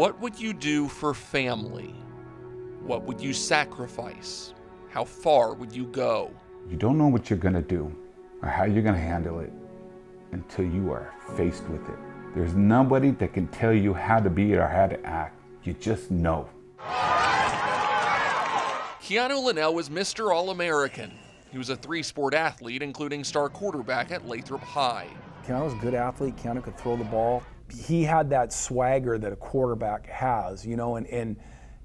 What would you do for family? What would you sacrifice? How far would you go? You don't know what you're gonna do or how you're gonna handle it until you are faced with it. There's nobody that can tell you how to be or how to act. You just know. Keannu Linnell was Mr. All-American. He was a three-sport athlete, including star quarterback at Lathrop High. Keannu was a good athlete. Keannu could throw the ball. He had that swagger that a quarterback has, you know, and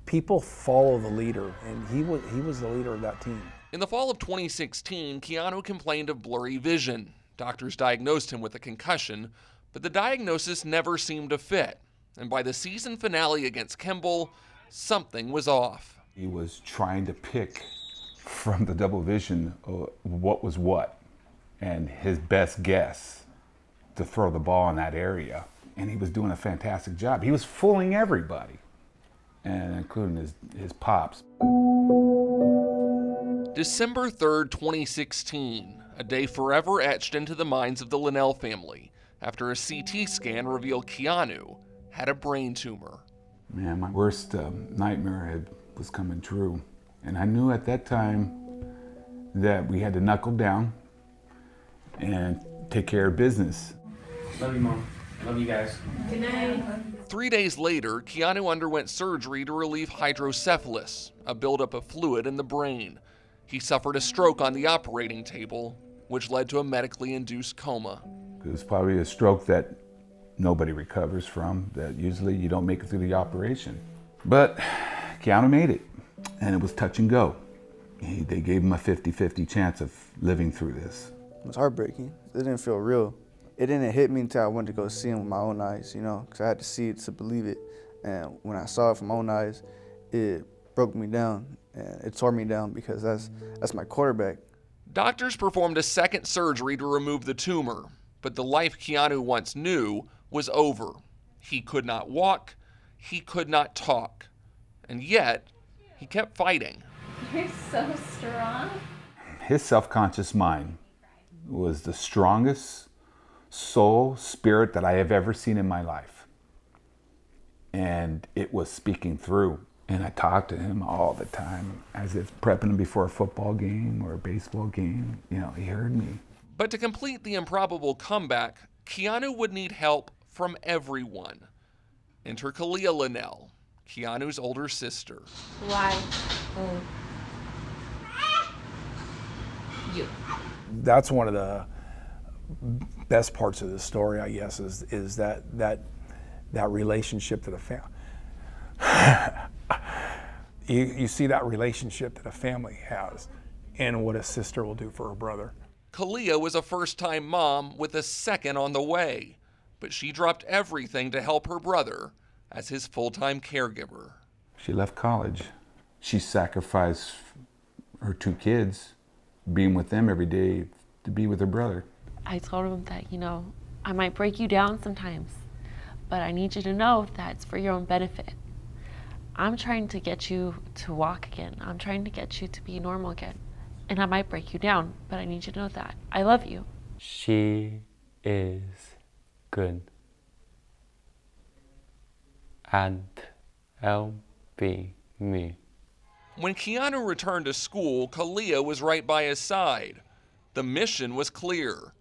people follow the leader, and he was the leader of that team. In the fall of 2016, Keannu complained of blurry vision. Doctors diagnosed him with a concussion, but the diagnosis never seemed to fit. And by the season finale against Kimball, something was off. He was trying to pick from the double vision what was what, and his best guess to throw the ball in that area. And he was doing a fantastic job. He was fooling everybody, and including his pops. December 3rd, 2016, a day forever etched into the minds of the Linnell family after a CT scan revealed Keannu had a brain tumor. Man, my worst nightmare was coming true. And I knew at that time that we had to knuckle down and take care of business. Love you, Mom. Love you guys. Good night. 3 days later, Keannu underwent surgery to relieve hydrocephalus, a buildup of fluid in the brain. He suffered a stroke on the operating table, which led to a medically induced coma. It was probably a stroke that nobody recovers from, that usually you don't make it through the operation. But Keannu made it, and it was touch and go. They gave him a 50-50 chance of living through this. It was heartbreaking. It didn't feel real. It didn't hit me until I went to go see him with my own eyes, you know, because I had to see it to believe it. And when I saw it from my own eyes, it broke me down, and it tore me down because that's my quarterback. Doctors performed a second surgery to remove the tumor, but the life Keannu once knew was over. He could not walk, he could not talk, and yet he kept fighting. You're so strong. His self-conscious mind was the strongest soul, spirit that I have ever seen in my life. And it was speaking through. And I talked to him all the time, as if prepping him before a football game or a baseball game. You know, he heard me. But to complete the improbable comeback, Keannu would need help from everyone. Enter Keannu Linnell, Keannu's older sister. Why? You. That's one of the best parts of the story, I guess, is that relationship to the family. You see that relationship that a family has and what a sister will do for her brother. Keannu was a first-time mom with a second on the way, but she dropped everything to help her brother as his full-time caregiver. She left college. She sacrificed her 2 kids, being with them every day to be with her brother. I told him that, you know, I might break you down sometimes, but I need you to know that it's for your own benefit. I'm trying to get you to walk again. I'm trying to get you to be normal again. And I might break you down, but I need you to know that. I love you. She is good and helping me. When Keannu returned to school, Keannu was right by his side. The mission was clear: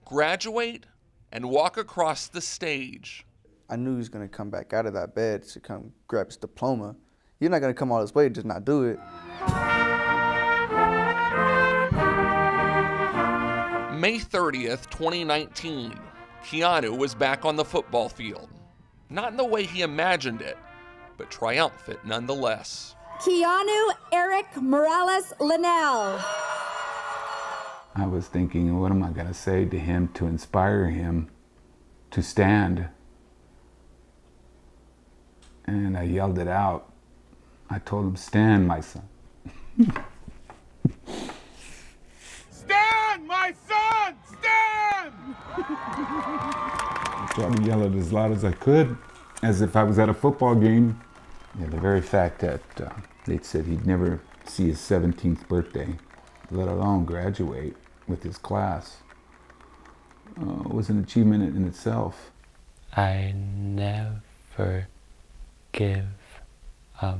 graduate and walk across the stage. I knew he was going to come back out of that bed to come grab his diploma. You're not going to come all this way to just not do it. May 30th, 2019, Keannu was back on the football field. Not in the way he imagined it, but triumphant nonetheless. Keannu Eric Morales Linnell. I was thinking, what am I going to say to him to inspire him to stand? And I yelled it out. I told him, stand, my son. Stand, my son, stand! I tried to yell it as loud as I could, as if I was at a football game. Yeah, the very fact that they said he'd never see his 17th birthday, let alone graduate with his class, was an achievement in itself. I never give up.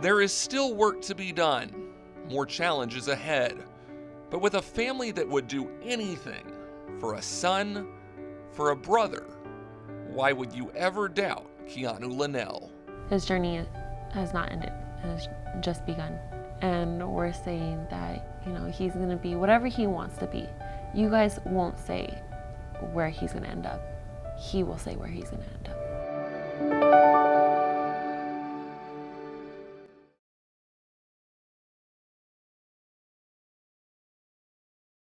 There is still work to be done, more challenges ahead, but with a family that would do anything for a son, for a brother, why would you ever doubt Keannu Linnell? His journey has not ended, it has just begun. And we're saying that, you know, he's gonna be whatever he wants to be. You guys won't say where he's gonna end up. He will say where he's gonna end up.